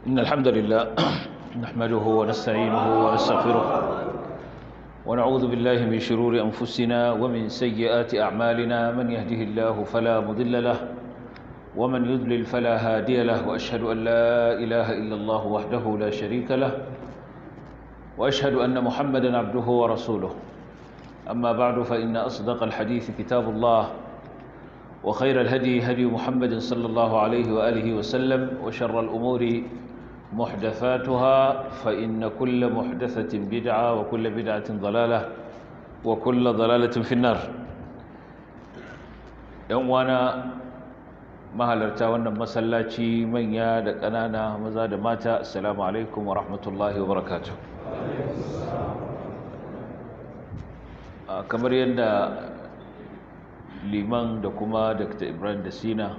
إن الحمد لله نحمده ونستعينه ونستغفره ونعوذ بالله من شرور أنفسنا ومن سيئات أعمالنا من يهده الله فلا مضل له ومن يضلل فلا هادي له وأشهد أن لا إله إلا الله وحده لا شريك له وأشهد أن محمدا عبده ورسوله أما بعد فإن أصدق الحديث كتاب الله وخير الهدي هدي محمد صلى الله عليه وآله وسلم وشر الأمور محدثاتها فإن كل محدثة بدعة وكل بدعة ضلالة وكل ضلالة في النار يوانا mahalarta wannan masallaci manya da ƙanana maza da mata assalamu alaikum wa rahmatullahi wa barakatuh kamar yadda liman da kuma Dr. Ibrahim Dasina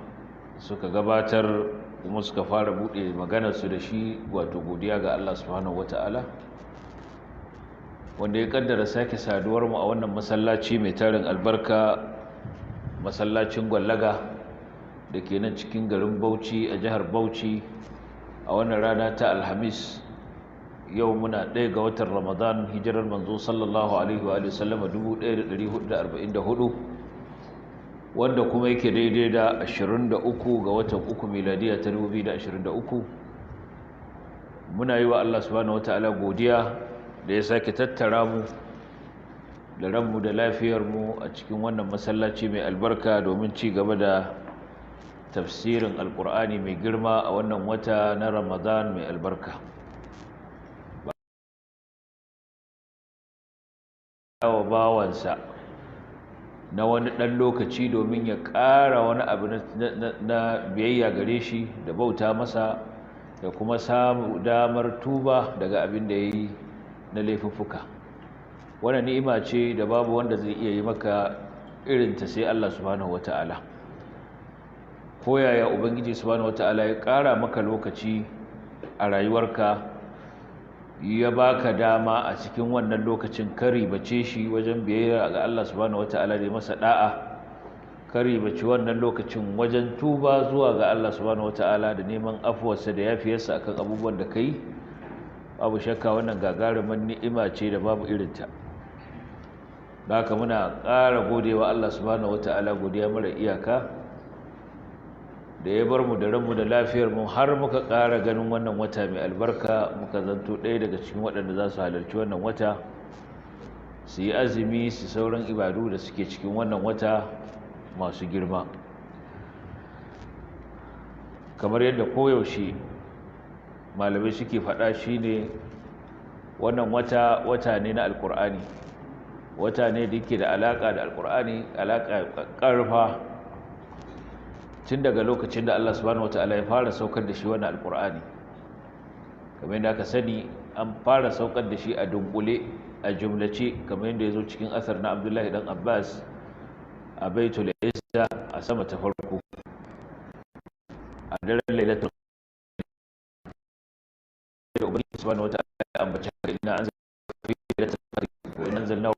suka gabatar kuma suka fara buɗe maganarsu da shi wato godiya ga Allah subhanahu wata'ala wanda ya kaddara sake saduwar mu a wannan masallaci mai tarin albarka masallacin Gwallaga da ke nan cikin garin Bauchi a jihar Bauchi a wannan rana ta Alhamis yau muna 1 ga watan Ramadan hijirar manzo sallallahu alaihi wa sallam 1444 wanda kuma yake daidai da 23 ga watan 3 miladiya ta 2023 muna yi wa Allah subhanahu wataala godiya da ya sake tattara mu da ranmu da lafiyarmu a cikin wannan masallaci mai albarka domin ci gaba da tafsirin alkur'ani mai girma a wannan wata na Ramadan mai albarka wa bawansa na wani ɗan lokaci domin ya ƙara wani abu na biyayya gare shi da bauta masa da kuma samu damar tuba daga abin da ya yi na laifuffuka wannan ni'ima ce da babu wanda zai iya yi maka irinta sai Allah subhanahu wata'ala ko yaya ubangiji subhanahu wata'ala ya ƙara maka lokaci a rayuwarka ya baka dama a cikin wannan lokacin kari bace shi wajen biyayya ga Allah subhanahu wataala da masa da'a kari bace wannan lokacin wajen tuba zuwa ga Allah subhanahu wataala da neman afuwarsa da yafiyarsa akan abubuwan da kai babu shakka wannan gagarumin ni'ima ce da babu irinta haka muna ƙara godewa Allah subhanahu wataala godiya mara iyaka da ya bar mu da ranmu da lafiyar mu har muka ƙara ganin wannan wata mai albarka muka zanto ɗaya daga cikin waɗanda za su halarci wannan wata su yi azumi su sauran ibadu da suke cikin wannan wata masu girma kamar yadda koyaushe malamai suke faɗa shine wannan wata ne na alƙur'ani wata ne da yake da alaƙa da alƙur'ani alaƙa ƙarfa tun daga lokacin da Allah subhanahu wataala ya fara saukar da shi wannan alqur'ani kamar yadda aka sani an fara saukar da shi a dunkule a jumlace kamar yadda yazo cikin asar na Abdullahi dan Abbas a Baitul Izza a sama ta farko a daren Lailatul Qadr Ubangiji subhanahu wataala ya ambace inna anzalnahu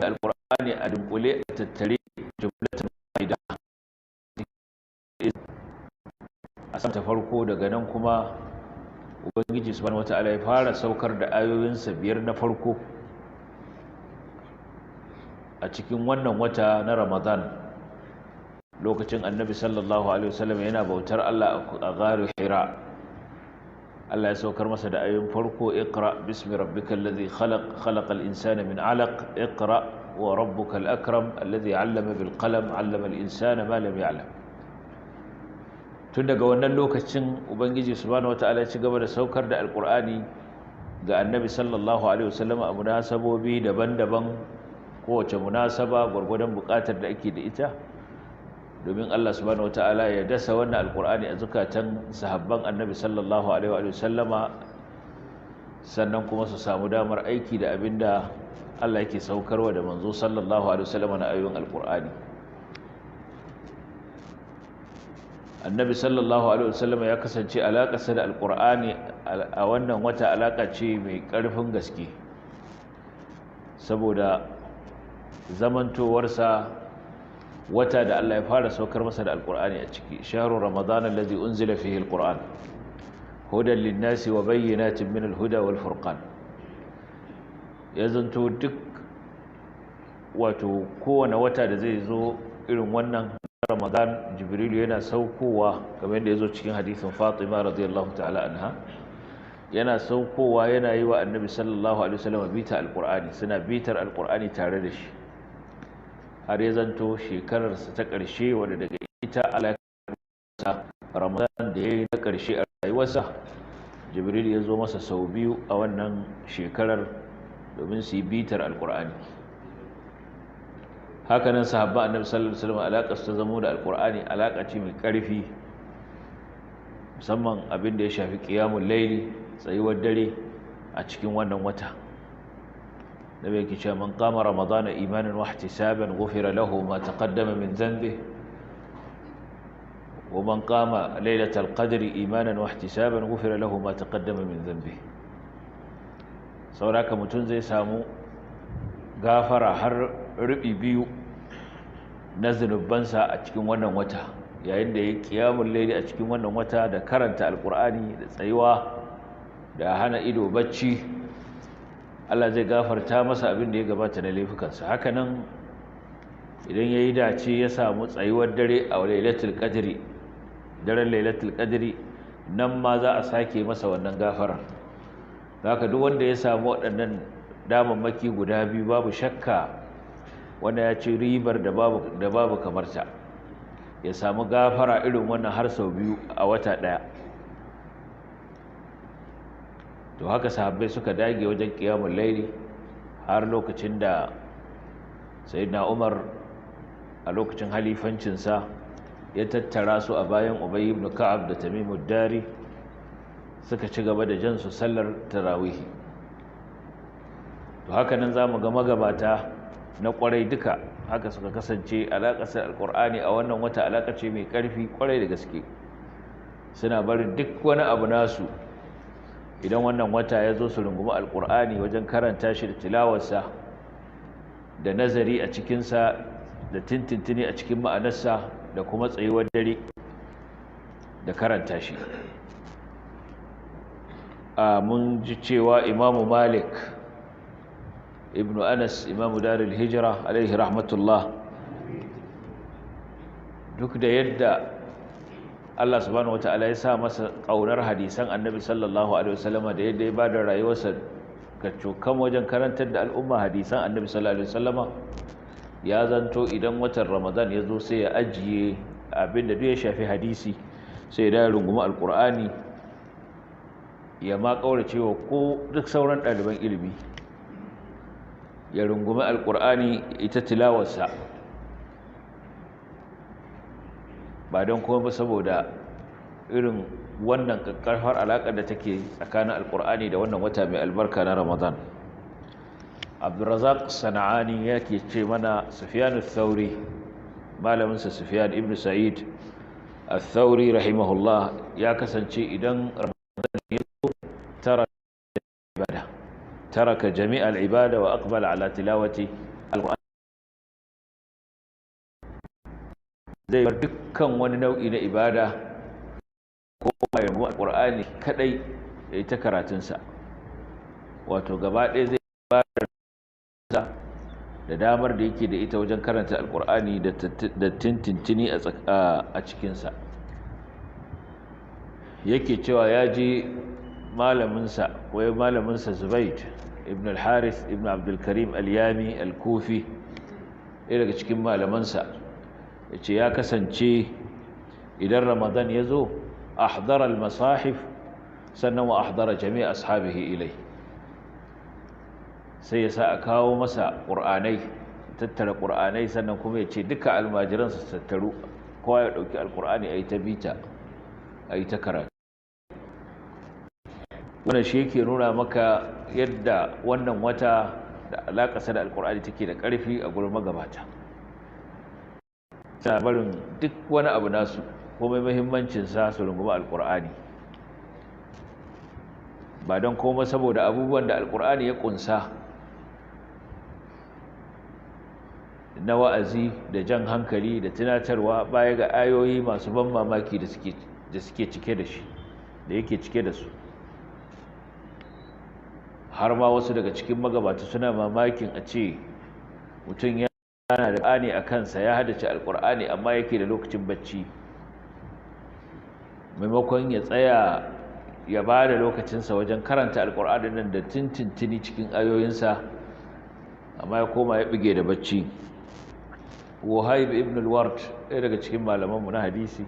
alqur'ani a dunkule a tattare jumlatan wahida a sama ta farko daga nan kuma ubangiji subhanahu wataala ya fara saukar da ayoyinsa 5 na farko a cikin wannan wata na Ramadan lokacin annabi sallallahu alaihi wasallam yana bautar Allah a gharu Hira Allah ya saukar masa da ayoyin farko iqra bismi rabbikal ladhi khalaqal insana min 'alaq iqra wa rabbukal akram alladhi 'allama bil qalam 'allama al insana ma lam ya'lam tun daga wannan lokacin ubangiji subhanahu wataala ya ci gaba da saukar da alqur'ani ga annabi sallallahu alaihi wasallam a munasabobi daban-daban kowace munasaba gurgurdan buƙatar da ake da ita domin Allah subhanahu wataala ya dasa wannan alqur'ani a zakatan sahabban annabi sallallahu alaihi wasallama sannan kuma su samu damar aiki da abinda Allah yake saukarwa da manzo sallallahu alaihi wasallama na ayoyin alqur'ani annabi sallallahu alaihi wasallama ya kasance alaƙarsa da alqur'ani a wannan wata alaƙa ce mai ƙarfin gaske saboda zamantowarsa wata da Allah ya fara saukar masa da alqur'ani a ciki shahru ramadan allazi unzila fihi alqur'an hudan lin-nasi wa bayyinatin min al-huda wal furqan ya zanto duk wato kowane wata da zai zo irin wannan ramadan jibrilu yana saukowa kamar yadda ya zo cikin hadisin fatima radiyallahu ta'ala anha yana saukowa yana yi wa annabi sallallahu alaihi wasallam bita alqur'ani suna bitar alqur'ani tare da shi har ya zanto shekararsa ta ƙarshe wadda daga ita alaƙa ramadan da ya yi na ƙarshe a rayuwarsa jibril ya zo masa sau biyu a wannan shekarar domin su yi bitar alqur'ani hakanan sahabba annabi sallallahu alaihi wasallam alaƙar ta zamo da alqur'ani alaƙa ce mai ƙarfi musamman abin da ya shafi qiyamul layli tsayuwar dare a cikin wannan wata nabi yake cewa man qama ramadana imanan wa ihtisaban ghufira lahu ma taqaddama min dhanbihi wa man qama laylatal qadri imanan wa ihtisaban ghufira lahu ma taqaddama min dhanbihi sauraka mutun zai samu gafara har rubi biyu na zunubansa a cikin wannan wata yayin da ya qiyamul layli a cikin wannan wata da karanta alqur'ani da tsayuwa da hana ido bacci Allah zai gafarta masa abin da ya gabata na laifukansa hakanan idan yayi dace ya samu tsayuwar dare a lailatul qadri daren lailatul qadri nan ma za a sake masa wannan gafara haka duk wanda ya samu waɗannan damammaki guda biyu babu shakka wanda ya ci ribar da babu kamar ta ya samu gafara irin wannan har sau biyu a wata ɗaya to haka sahabbai suka dage wajen qiyamul layli har lokacin da sayyidina Umar a lokacin halifancin sa ya tattara su a bayan Ubay ibn Ka'ab da Tamim ad-Dari suka ci gaba da jan su sallar tarawih to haka nan zamu ga magabata na kwarai duka haka suka kasance alaƙar alqur'ani a wannan wata alaƙa ce mai ƙarfi kwarai da gaske suna barin duk wani abu nasu idan wannan wata ya zo su rungumi alkur'ani wajen karanta shi da tilawarsa da nazari a cikinsa da tintintini a cikin ma'anarsa da kuma tsayuwar dare da karanta shi mun ji cewa imamu malik ibnu anas imamu darul hijira alaihi rahmatullah duk da yadda Allah subhanahu wata'ala ya sa masa ƙaunar hadisan annabi sallallahu alaihi wasallama da yadda ya ba da rayuwarsa ga cokan wajen karantar da al'umma hadisan annabi sallallahu alaihi wasallama ya zanto idan watan ramadan ya zo sai ya ajiye abin da duk ya shafi hadisi sai ya rungumi alƙur'ani ya ma ƙaurace wa ko duk sauran ɗaliban ilimi ya rungumi alƙur'ani ita tilawarsa ba don kuma ba saboda irin wannan karfar alaƙar da take tsakanin alƙur'ani da wannan wata mai albarka na ramadan abdurrazak sana'ani yake ce mana sufyan al-thauri malaminsa sufyan ibn sa'id al-thauri rahimahullah ya kasance idan ramadan ya zo taraka jami'a al-ibada wa aqbala ala tilawati al-qur'an zai bar dukkan wani nau'i na ibada ko mai rubuta alqur'ani kadai ya yi ta karatunsa wato gaba ɗaya zai bayar da damar da yake da ita wajen karanta alqur'ani da tintintini a cikinsa yake cewa ya je malaminsa Zubayd ibn al-Harith ibn Abdul Karim al-Yami al-Kufi ɗaya daga cikin malamansa yace ya kasance idan ramadan ya zo ahdara al-masahif sannan wa ahdara jami' ashabihi ilai sai ya sa a kawo masa qur'anai tattara qur'anai sannan kuma yace duka almajiran su tattaru kowa ya dauki alqur'ani ayi ta bita ayi ta karatu wannan shi yake nuna maka yadda wannan wata da alaƙarsa da alqur'ani take da ƙarfi a gurin magabata ta barin duk wani abu nasu komai muhimmancin sa su rungumi alqur'ani ba don komai saboda abubuwan da alqur'ani ya kunsa na wa'azi da jan hankali da tunatarwa baya ga ayoyi masu ban mamaki da suke cike da shi da yake cike da su. har ma wasu daga cikin magabata suna mamakin a ce mutum yana da ƙani a kansa ya haddace alƙur'ani amma yake da lokacin bacci, maimakon ya tsaya ya ba da lokacinsa wajen karanta alƙur'ani nan da tintintini cikin ayoyinsa, amma ya koma ya bige da bacci. Wahib ibn al-Ward, ɗaya daga cikin malamanmu na hadisi,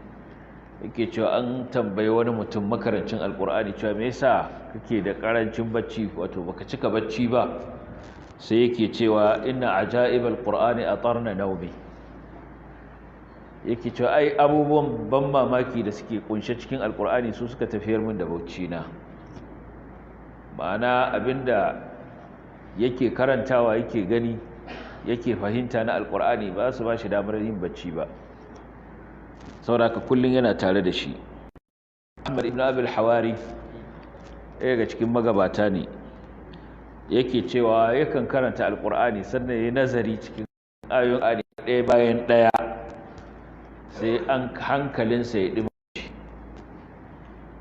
yake cewa an tambayi wani mutum makarancin alƙur'ani cewa me yasa kake da ƙarancin bacci, wato baka cika bacci ba? Sai yake cewa inna ajaibal qur'ani atarna nawmi, yake cewa ai abubuwan ban mamaki da suke kunshe cikin alƙur'ani su suka tafiyar min da bacci na. Ma'ana abinda yake karantawa yake gani yake fahimta na alƙur'ani ba su ba shi damar yin bacci ba, saboda kullun yana tare da shi. Ahmad ibn Abi al-Hawari, ɗaya daga cikin magabata ne, yake cewa yakan karanta alƙur'ani sannan yayi nazari cikin ayoyin alƙur'ani ɗaya bayan ɗaya, sai an hankalinsa ya ɗime shi,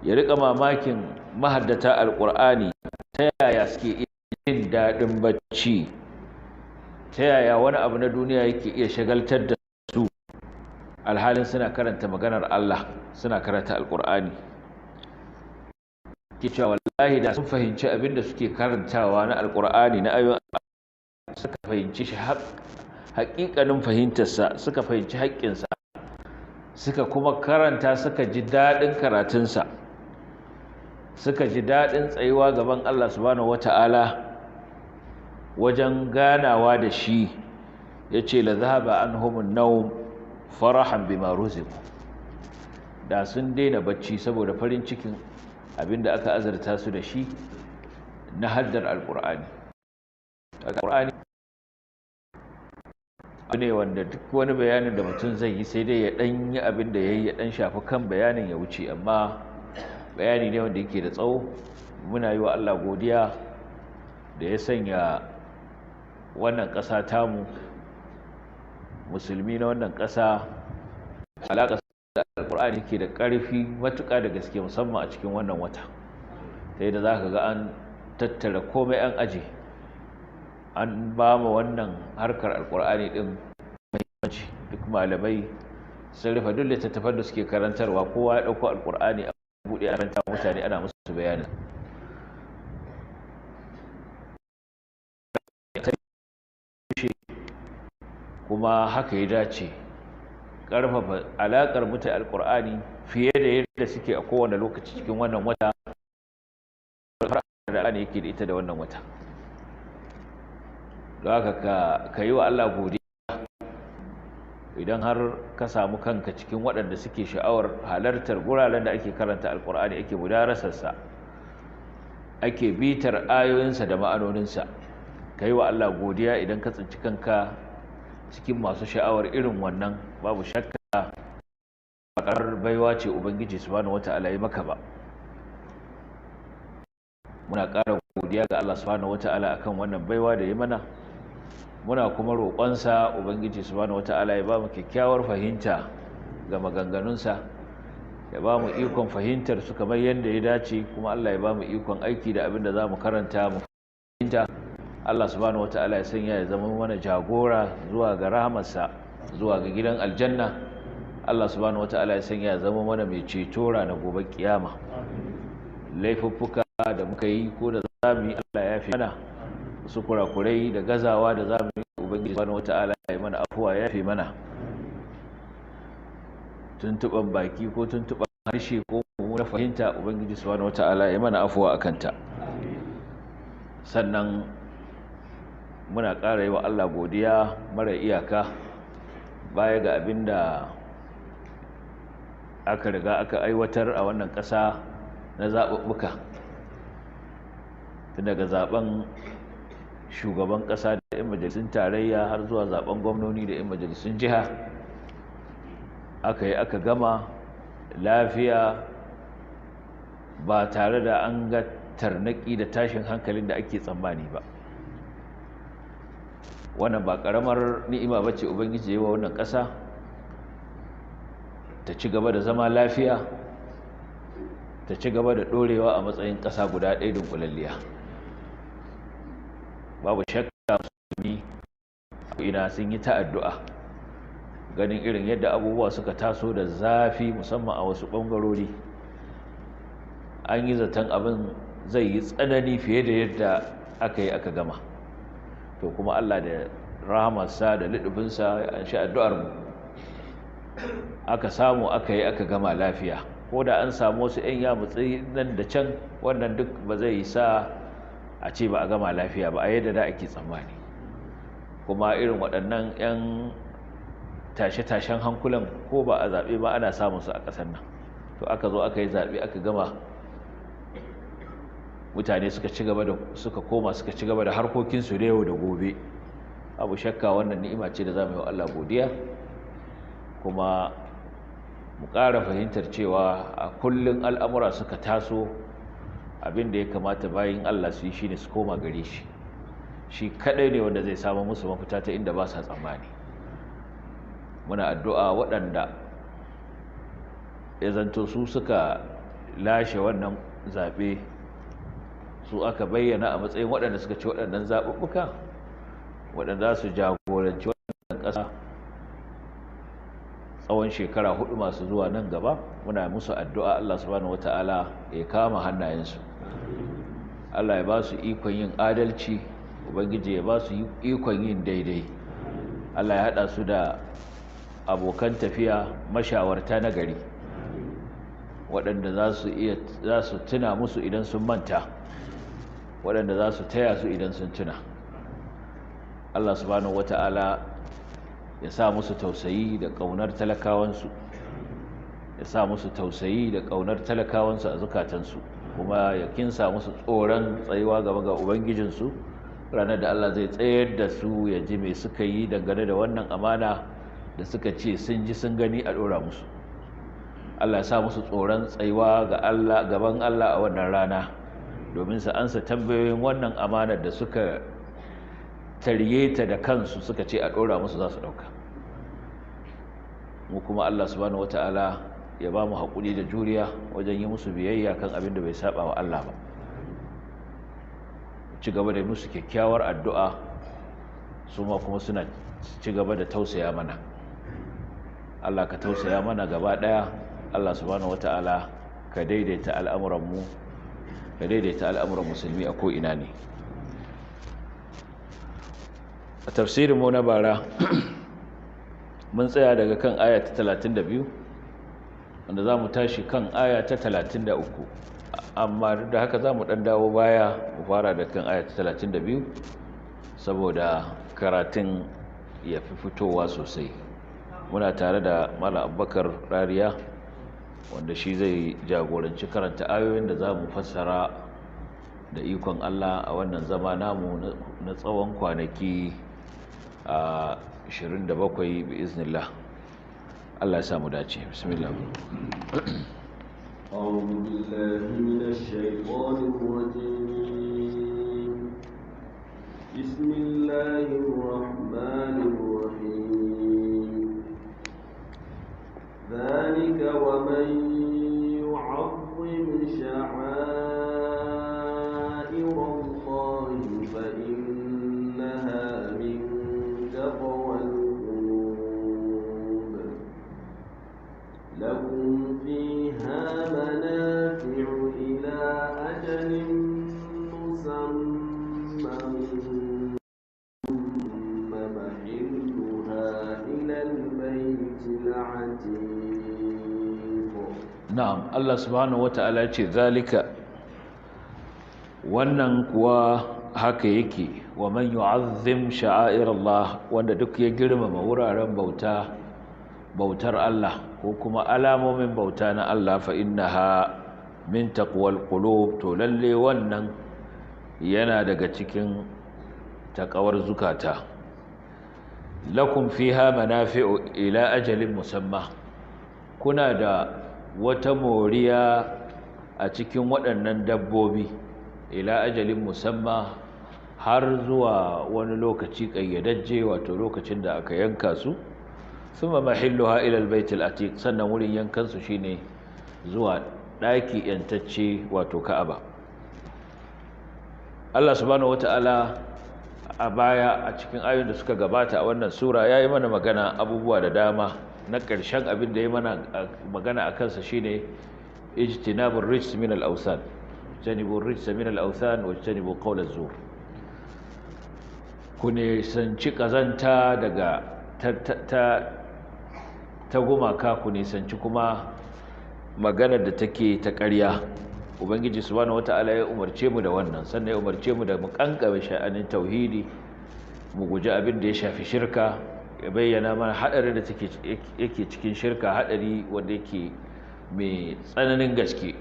ya riƙa mamakin mahaddata alƙur'ani ta yaya suke iya jin daɗin bacci, ta yaya wani abu na duniya yake iya shagaltar da su alhalin suna karanta maganar Allah, suna karanta alƙur'ani. Ke cewa wallahi da sun fahimci abin da suke karantawa na alƙur'ani na ayoyin suka fahimci shi haƙiƙanin fahimtarsa, suka fahimci haƙƙinsa, suka kuma karanta suka ji daɗin karatunsa, suka ji daɗin tsayuwa gaban Allah subhanahu wata'ala wajen ganawa da shi, yace la zahaba anhumun nawm farahan bima ruziqu, da sun daina bacci saboda farin cikin abinda aka azarta su da shi na haddar alqur'ani. Alqur'ani ne wanda duk wani bayanin da mutum zai yi sai dai ya dan yi abin da yayi, ya dan shafi kan bayanin ya wuce, amma bayani ne wanda yake da tsawo. Muna yi wa Allah godiya da ya sanya wannan ƙasa tamu, musulmi na wannan ƙasa, alaƙa da alƙur'ani ke da ƙarfi matuƙa da gaske, musamman a cikin wannan wata, sai da za ka ga an tattara komai an aje, an ba mu wannan harkar alƙur'ani ɗin muhimmanci. Duk malamai sun rufe duk littattafan da suke karantarwa, kowa ya ɗauko alƙur'ani a buɗe a karanta mutane, ana musu bayanin. Kuma haka ya dace ƙarfafa alaƙar mutu alƙur'ani fiye da yadda suke a kowane lokaci cikin wannan wata da ne yake da ita da wannan wata. Don haka ka yi wa Allah godiya idan har ka samu kanka cikin waɗanda suke sha'awar halartar guraren da ake karanta alƙur'ani, ake mudarasarsa, ake bitar ayoyinsa da ma'anoninsa. Ka yi wa Allah godiya idan ka tsinci kanka cikin masu sha'awar irin wannan. Babu shakka bakar baiwa ce Ubangiji subhanahu wata'ala ya maka ba. Muna ƙara godiya ga Allah subhanahu wata'ala akan wannan baiwa da ya mana. Muna kuma roƙonsa Ubangiji subhanahu wata'ala ya ba mu kyakkyawar fahimta ga maganganunsa, ya ba mu ikon fahimtar su kamar yadda ya dace, kuma Allah ya ba mu ikon aiki da abin da za mu karanta mu fahimta. Allah subhanahu wata'ala ya sanya ya zama mana jagora zuwa ga rahamarsa, zuwa ga gidan aljanna. Allah subhanahu wata'ala ya sanya ya zama mana mai ceto ranar gobe kiyama. Laifuffuka da muka yi ko da zamu yi, Allah ya yafe mana. Su kurakurai da gazawa da zamu yi, Ubangiji subhanahu wata'ala ya mana afuwa, ya yafe mana. Tuntuban baki ko tuntuban harshe ko na fahimta, Ubangiji subhanahu wata'ala ya mana afuwa akan ta. Sannan muna ƙara yi wa Allah godiya mara iyaka baya ga abin da aka riga aka aiwatar a wannan ƙasa na zaɓuɓɓuka, tun daga zaɓen shugaban ƙasa da 'yan majalisun tarayya har zuwa zaɓen gwamnoni da 'yan majalisun jiha. Aka yi aka gama lafiya ba tare da an ga tarnaƙi da tashin hankalin da ake tsammani ba. wannan ba karamar ni'ima bace ubangiji yayi wa wannan ƙasa ta ci gaba da zama lafiya, ta ci gaba da dorewa a matsayin ƙasa guda ɗaya dunkulalliya. Babu shakka musulmi ina sun yi ta addu'a ganin irin yadda abubuwa suka taso da zafi musamman a wasu ɓangarori. An yi zaton abin zai yi tsanani fiye da yadda aka yi aka gama, to kuma Allah da rahamarsa da liɗufinsa an shi addu'armu aka samu aka yi aka gama lafiya. Ko da an samu wasu 'yan yamutsi nan da can, wannan duk ba zai sa a ce ba a gama lafiya ba a yadda da ake tsammani. Kuma irin waɗannan 'yan tashe-tashen hankulan ko ba a zaɓe ba ana samun su a ƙasar nan. To aka zo aka yi zaɓe aka gama, mutane suka koma suka ci gaba da harkokinsu da yau da gobe. Abu shakka wannan ni'ima ce da za mu yi wa Allah godiya, kuma mu ƙara fahimtar cewa a kullum al'amura suka taso, abin da ya kamata bayin Allah su yi shi ne su koma gare shi. Shi kaɗai ne wanda zai samu musu mafita ta inda ba sa tsammani. Muna addu'a waɗanda ya zanto su suka lashe wannan zaɓe, su aka bayyana a matsayin waɗanda suka ci waɗannan zaɓuɓɓuka, waɗanda su jagoranci wannan ƙasa tsawon shekara 4 masu zuwa nan gaba. Muna musu addu'a Allah subhanahu wata'ala ya kama hannayensu, Allah ya ba su ikon yin adalci, Ubangiji ya ba su ikon yin daidai, Allah ya haɗa su da abokan tafiya mashawarta na gari, waɗanda za su tuna musu idan sun manta, waɗanda za su taya su idan sun tuna. Allah subhanahu wata'ala ya sa musu tausayi da ƙaunar talakawansu, ya sa musu tausayi da ƙaunar talakawansu a zukatansu, kuma ya kinsa musu tsoron tsayuwa gaba ga Ubangijinsu ranar da Allah zai tsayar da su ya ji mai suka yi dangane da wannan amana da suka ce sun ji sun gani a ɗora musu. Allah ya sa musu tsoron tsayuwa ga Allah, gaban Allah a wannan rana, domin su ansa tambayoyin wannan amanar da suka tarye ta da kansu suka ce a ɗora musu za su ɗauka. Mu kuma Allah subhanahu wata'ala ya ba mu haƙuri da juriya wajen yi musu biyayya kan abin da bai saba wa Allah ba. Ci gaba da musu kyakkyawar addu'a, su ma kuma suna ci gaba da tausaya mana. Allah ka tausaya mana gaba ɗaya. Allah subhanahu wata'ala ka daidaita al'amuranmu, ka daidaita al'amuran musulmi a ko'ina ne. A tafsirinmu na bara mun tsaya daga kan aya ta 32, wanda za mu tashi kan aya ta 33, amma da haka za mu ɗan dawo baya mu fara da kan aya ta 32 saboda karatun ya fi fitowa sosai. Muna tare da Malam Abubakar Rariya, wanda shi zai jagoranci karanta ayoyin da za mu fassara da ikon Allah a wannan zama namu na tsawon kwanaki 27 bi iznillah. Allah ya samu dace. Bismillah. أعوذ بالله من الشيطان الرجيم. بسم الله الرحمن الرحيم. ذلك ومن يعظم شعائر الله فإنها من تقوى القلوب. لكم فيها منافع إلى أجل مسمى ثم محلها إلى البيت العتيق. نعم. الله سبحانه وتعالى يقول ذلك wannan kuwa haka yake, wa man yu'azzim sha'air Allah, wanda duk ya girmama wuraren bautar Allah ko kuma alamomin bauta na Allah, fa innaha min taqwal qulub, to lalle wannan yana daga cikin takawar zukata. Lakum fiha manafi'u ila ajalin musamma, kuna da wata moriya a cikin waɗannan dabbobi ila ajalin musamma, har zuwa wani lokaci ƙayyadajje, wato lokacin da aka yanka su. thumma mahilluha ila albayt alatiq, sannan wurin yankan su shine zuwa daki yantacce wato Ka'aba. Allah subhanahu wata'ala a baya a cikin ayoyin da suka gabata a wannan sura yayi mana magana abubuwa da dama. Na ƙarshen abin da yayi mana magana akan sa shine ijtinabur rijs min al-awsan, ijtinabur rijs min al-awsan wa ijtinabu qawl az-zur. Ku ne sanci kazanta daga ta gumaka, ku ne sanci kuma maganar da take ta ƙarya. Ubangiji subhanahu wataala ya umarce mu da wannan, sannan ya umarce mu da mu kankame sha'anin tauhidi, mu guji abin da ya shafi shirka, ya bayyana mana hadarin da yake cikin shirka, hadari wanda yake mai tsananin gaske,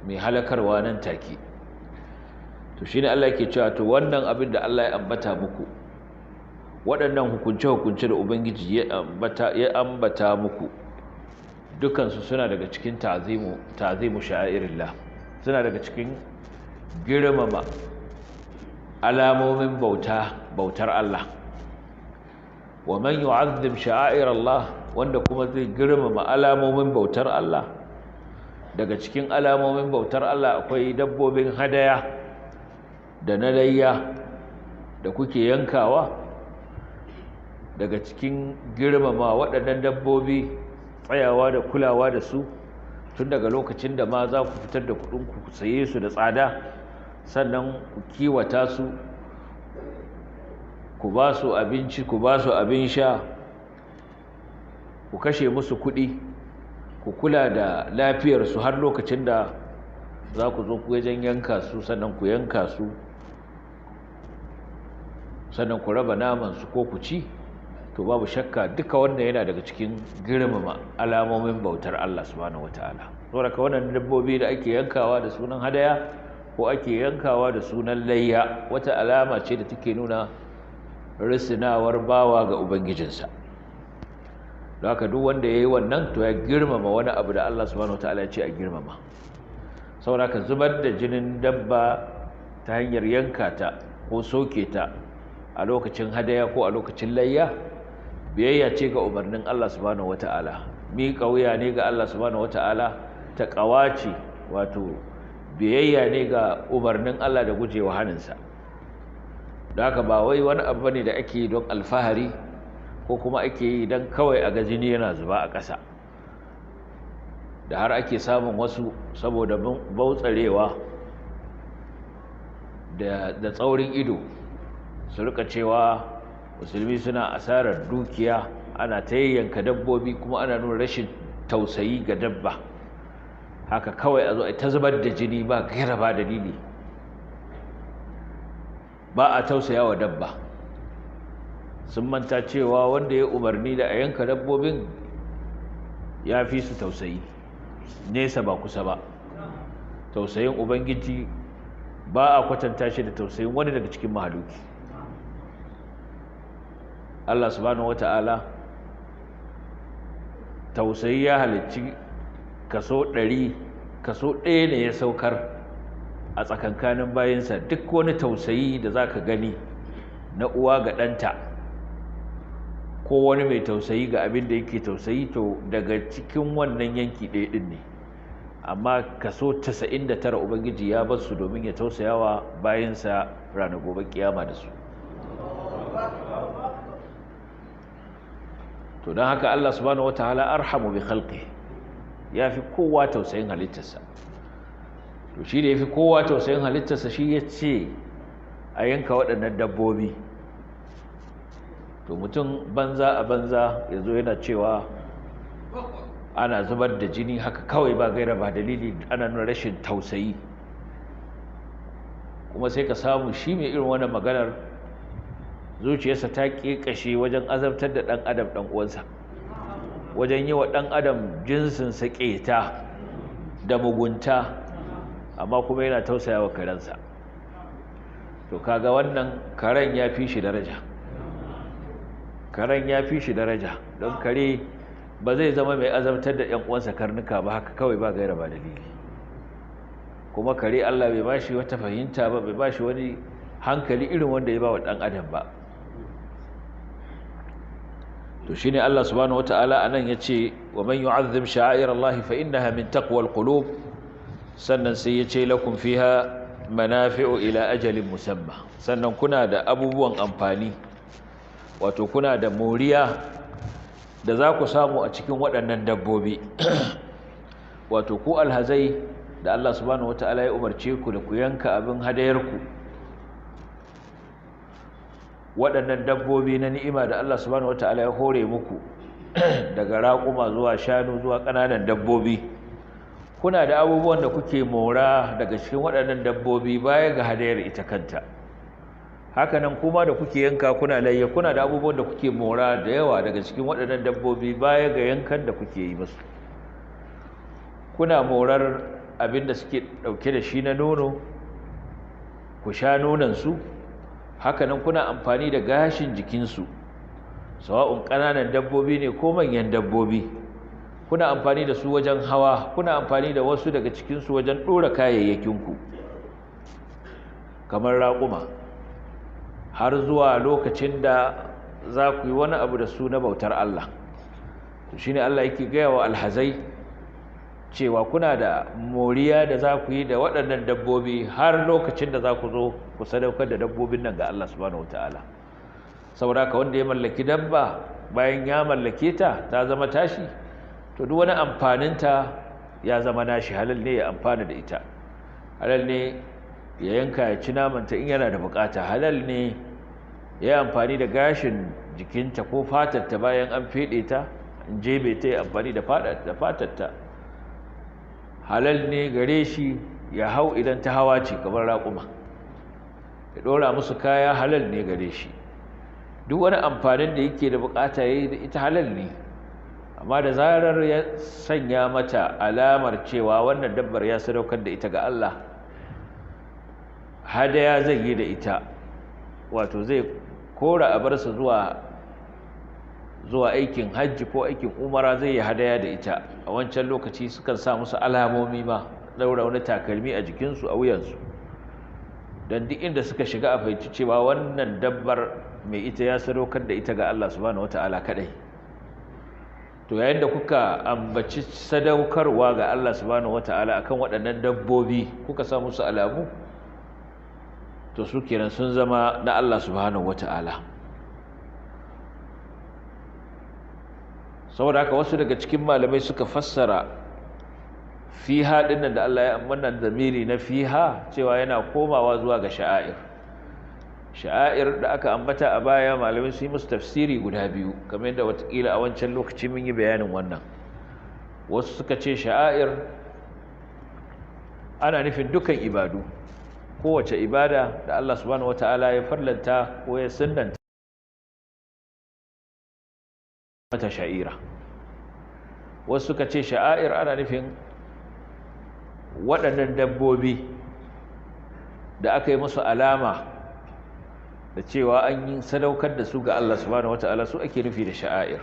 mai halakarwa nan take. To shine Allah yake cewa to wannan abin da Allah ya ambata muku, waɗannan hukunce-hukunce da Ubangiji ya ambata muku, dukansu suna daga cikin ta'zimu sha'irillah, suna daga cikin girmama alamomin bautar Allah. Wa man yu'azzim sha'airallah, wanda kuma zai girmama alamomin bautar Allah, daga cikin alamomin bautar Allah akwai dabbobin hadaya da na layya da kuke yankawa. Daga cikin girmama waɗannan dabbobi, tsayawa da kulawa da su tun daga lokacin da ma za ku fitar da kuɗinku ku saye su da tsada, sannan ku kiwata su, ku ba su abinci, ku ba su abin sha, ku kashe musu kuɗi, ku kula da lafiyarsu har lokacin da za ku zo ku wajen yanka su, sannan ku yanka su, sannan ku raba namansu ko ku ci. To babu shakka duka wanda yana daga cikin girmama alamomin bautar Allah subhanahu wataala. Saboda ka wannan dabbobi da ake yankawa da sunan hadaya ko ake yankawa da sunan layya, wata alama ce da take nuna risinawar bawa ga ubangijinsa. Don haka duk wanda yayi wannan to ya girmama wani abu da Allah subhanahu wataala ya ce a girmama. Saboda ka zubar da jinin dabba ta hanyar yanka ta ko soke ta a lokacin hadaya ko a lokacin layya, biyayya ce ga umarnin Allah subhanahu wata'ala, miƙa wuya ne ga Allah subhanahu wata'ala, taqwa ce, wato biyayya ne ga umarnin Allah da gujewa haninsa. Da haka ba wai wani abu ne da ake yi don alfahari ko kuma ake yi don kawai a ga jini yana zuba a ƙasa, da har ake samun wasu saboda bautsarewa da tsaurin ido su rika cewa musulmi suna asarar dukiya, ana ta yayyanka dabbobi kuma ana nuna rashin tausayi ga dabba. Haka kawai a zo a ta zubar da jini ba gaira ba dalili, ba a tausaya wa dabba. Sun manta cewa wanda ya umarni da a yanka dabbobin ya fi su tausayi, nesa ba kusa ba. Tausayin Ubangiji ba a kwatanta shi da tausayin wani daga cikin mahaluki. Allah subhanahu wata'ala tausayi ya halicci kaso 100, kaso 1 ne ya saukar a tsakankanin bayinsa. Duk wani tausayi da zaka gani na uwa ga ɗanta ko wani mai tausayi ga abin da yake tausayi, to daga cikin wannan yanki ɗaya ɗin ne. Amma kaso 99 Ubangiji ya bar su domin ya tausayawa bayinsa ranar gobe kiyama da su. To don haka Allah subhanahu wataala arhamu bi khalqi, yafi kowa tausayin halittarsa. To shi da yafi kowa tausayin halittarsa shi yace a yanka waɗannan dabbobi. To mutum banza a banza yazo yana cewa ana zubar da jini haka kawai ba gaira ba dalili, ana nuna rashin tausayi. Kuma sai ka samu shi mai irin wannan maganar zuciyarsa ta ƙeƙashe wajen azabtar da ɗan adam ɗan uwansa, wajen yi wa ɗan adam jinsinsa ƙeta da mugunta, amma kuma yana tausaya wa karensa. To kaga wannan karen ya fi shi daraja, karen ya fi shi daraja, don kare ba zai zama mai azabtar da ‘yan uwansa karnuka ba haka kawai ba gaira ba dalili. Kuma kare Allah bai bashi wata fahimta ba, bai bashi wani hankali irin wanda ya ba wa ɗan adam ba. to shine Allah subhanahu wataala anan yace wa man yu'azzim sha'air Allah fa innaha min taqwal qulub, sannan sai yace lakum fiha manafi'u ila ajalin musamma, sannan kuna da abubuwan amfani, wato kuna da moriya da za ku samu a cikin waɗannan dabbobi. wato ku alhazai da Allah subhanahu wataala ya umarce ku da ku yanka abin hadayarku, waɗannan dabbobi na ni'ima da Allah subhanahu wataala ya hore muku daga raƙuma zuwa shanu zuwa ƙananan dabbobi, kuna da abubuwan da kuke mora daga cikin waɗannan dabbobi baya ga hadayar ita kanta. hakanan kuma da kuke yanka kuna layya, kuna da abubuwan da kuke mora da yawa daga cikin waɗannan dabbobi baya ga yankan da kuke yi musu. kuna morar abin da suke ɗauke da shi na nono, ku sha nonansu. hakanan kuna amfani da gashin jikinsu, sawa'un ƙananan dabbobi ne ko manyan dabbobi, kuna amfani da su wajen hawa, kuna amfani da wasu daga cikinsu wajen ɗora kayayyakinku kamar raƙuma, har zuwa lokacin da za ku yi wani abu da su na bautar Allah. shi ne Allah yake gaya wa alhazai cewa kuna da moriya da za ku yi da waɗannan dabbobi har lokacin da za ku zo ku sadaukar da dabbobin nan ga Allah subhanahu wataala. saboda ka wanda ya mallaki dabba bayan ya mallake ta ta zama tashi, to duk wani amfaninta ya zama nashi. halal ne ya amfana da ita, halal ne ya yanka ya ci namanta in yana da bukata, halal ne ya yi amfani da gashin jikinta ko fatarta bayan an feɗe ta, in jebe ta ya amfani da fatarta, halal ne gare shi ya hau idan ta hawa ce kamar raƙuma, ya ɗora musu kaya, halal ne gare shi. duk wani amfanin da yake da bukata ya yi da ita halal ne, amma da zarar ya sanya mata alamar cewa wannan dabbar ya sadaukar da ita ga Allah, hadaya zai yi da ita, wato zai kora a barsa zuwa aikin hajji ko aikin umara, zai yi hadaya da ita. a wancan lokaci sukan sa musu alamomi ma, daura wani takalmi a jikinsu, a wuyansu, don duk inda suka shiga a fahimci cewa wannan dabbar mai ita ya sadaukar da ita ga Allah subhanahu wata'ala kadai. to yayin da kuka ambaci sadaukarwa ga Allah subhanahu wata'ala akan waɗannan dabbobi, kuka sa musu alamu, to su kenan sun zama na Allah subhanahu wata'ala. saboda haka wasu daga cikin malamai suka fassara fiha dinnan da Allah ya amana zamiri na fiha cewa yana komawa zuwa ga sha'air da aka ambata a baya. malamai su yi musu tafsiri guda biyu, kamar yadda watakila a wancan lokaci mun yi bayanin wannan. wasu suka ce sha'air ana nufin dukan ibadu, kowace ibada da Allah subhanahu wataala ya farlanta ko ya sunnanta mata sha'ira. wasu suka ce sha'air ana nufin waɗannan dabbobi da aka yi musu alama da cewa an yi sadaukar da su ga Allah subhanahu wataala, su ake nufi da sha'air.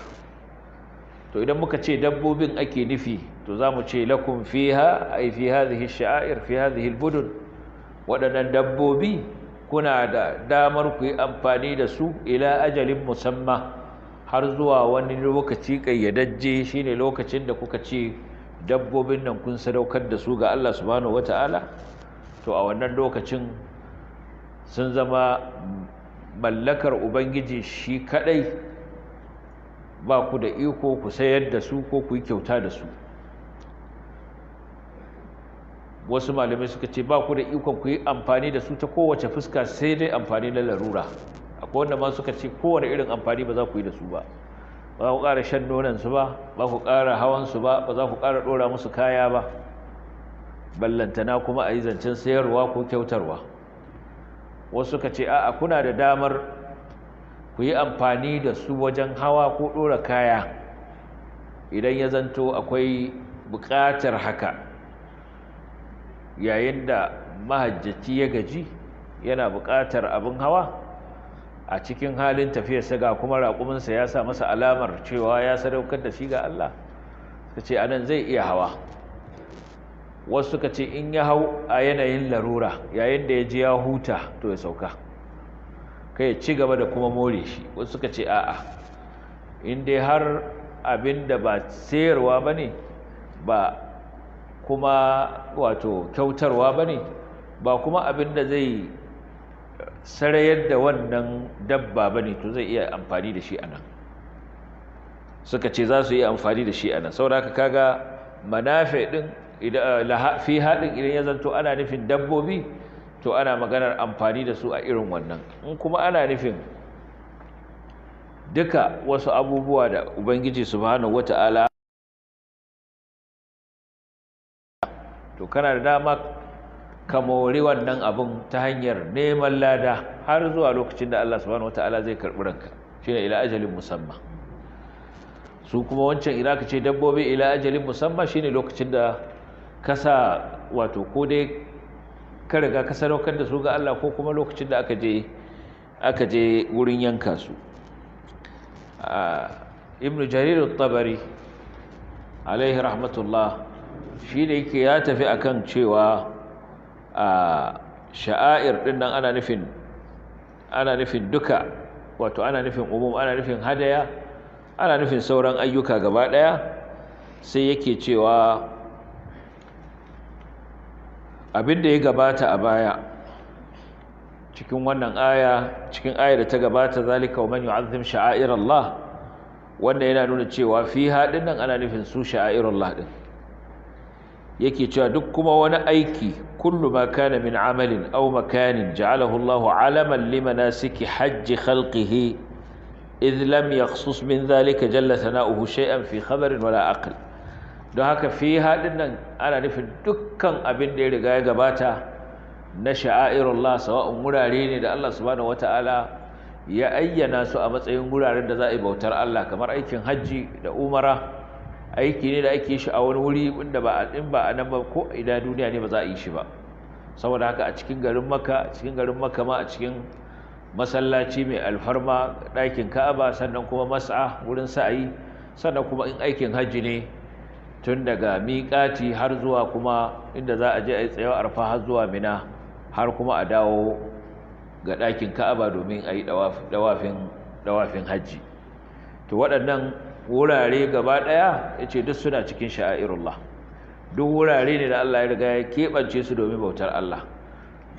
to idan muka ce dabbobin ake nufi, to za mu ce lakum fiha ay fi hadhihi sha'air fi hadhihi albudun, waɗannan dabbobi kuna da damar ku yi amfani da su ila ajalin musamma, har zuwa wani lokaci kayyadajje, shine lokacin da kuka ce dabbobin nan kun sadaukar da su ga Allah subhanahu wataala. to a wannan lokacin sun zama mallakar ubangiji shi kadai, ba ku da iko ku sayar da su ko ku yi kyauta da su. wasu malamai suka ce ba ku da ikon ku yi amfani da su ta kowace fuska, sai dai amfani na larura. akwai wanda ma suka ce kowane irin amfani ba za ku yi da su ba, ba ku ƙara shan nonansu ba, ba ku ƙara hawansu ba, ba za ku ƙara ɗora musu kaya ba, ballantana kuma a yi zancen sayarwa ko kyautarwa. wasu suka ce a'a, kuna da damar ku yi amfani da su wajen hawa ko ɗora kaya idan ya zanto akwai buƙatar haka. yayin da mahajjaci ya gaji yana buƙatar abin hawa a cikin halin tafiyarsa, ga kuma raƙuminsa ya sa masa alamar cewa ya sadaukar da shi ga Allah, suka ce anan zai iya hawa. wasu suka ce in ya hau a yanayin larura, yayin da ya ji ya huta, to ya sauka. kai ci gaba da kuma more shi. Wasu suka ce a'a, in dai har abin da ba sayarwa ba ne ba kuma wato kyautarwa ba ne ba kuma abin da zai sarayar da wannan dabba ba ne, to zai iya amfani da shi a nan. Suka ce za su yi amfani da shi a nan. Saboda haka kaga manafi ɗin fi haɗin idan ya zanto ana nufin dabbobi, to ana maganar amfani da su a irin wannan. In kuma ana nufin duka wasu abubuwa da Ubangiji subhanahu wata'ala, to kana da dama ka mori wannan abun ta hanyar neman lada har zuwa lokacin da Allah subhanahu wata'ala zai karɓi ranka, shine ila ajalin musamma. Su kuma wancan ila ka ce dabbobi ila ajalin musamma shine lokacin da ka sa wato ko dai ka riga ka sadaukar da su ga Allah, ko kuma lokacin da aka je wurin yanka su. Ibn Jarir al-Tabari alaihi rahmatullah shi da yake ya tafi akan cewa sha'air din nan ana nufin duka, wato ana nufin umum, ana nufin hadaya, ana nufin sauran ayyuka gaba daya. Sai yake cewa abinda ya gabata a baya cikin wannan aya, cikin ayar da ta gabata, zalika wa man yu'azzim sha'airallah, wanda yana nuna cewa fi hadin nan ana nufin su sha'airallah din. Yake cewa duk kuma wani aiki, kullu ma kana min amalin aw makanin ja'alahu Allahu 'alaman limanasiki hajji khalqihi idh lam yakhsus min dhalika jalla thana'uhu shay'an fi khabarin wala aql. Don haka fi haɗin nan ana nufin dukkan abin da ya riga ya gabata na sha'airullah, sawa'un wurare ne da Allah subhanahu wata'ala ya ayyana su a matsayin wuraren da za a yi bautar Allah, kamar aikin hajji da umara. Aiki ne da ake shi a wani wuri inda ba a nan ba, ko ina duniya ne ba za a yi shi ba. Saboda haka a cikin garin Makka ma a cikin masallaci mai alfarma, ɗakin Ka'aba, sannan kuma mas'a wurin sa'ayi, sannan kuma in aikin hajji ne tun daga miƙati har zuwa kuma inda za a je a yi tsayawar arfa har zuwa Mina, har kuma a dawo ga ɗakin Ka'aba domin a yi ɗawafin hajji. To waɗannan wurare gaba ɗaya ya ce duk suna cikin sha'airullah. Duk wurare ne da Allah ya riga ya keɓance su domin bautar Allah,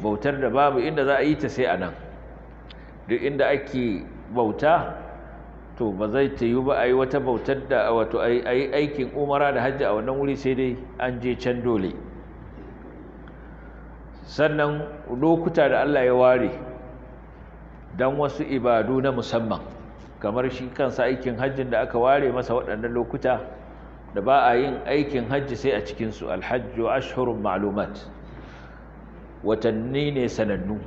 bautar da babu inda za a yi ta sai a nan. Duk inda ake bauta, to ba zai ta yi ba a yi wata bautar da wato a yi aikin umara da hajji a wannan wuri, sai dai an je can dole. Sannan lokuta da Allah ya ware don wasu ibadu na musamman, kamar shi kansa aikin hajjin da aka ware masa waɗannan lokuta da ba a yin aikin hajji sai a cikinsu. Alhajju ashhurun ma'lumat, watanni ne sanannu.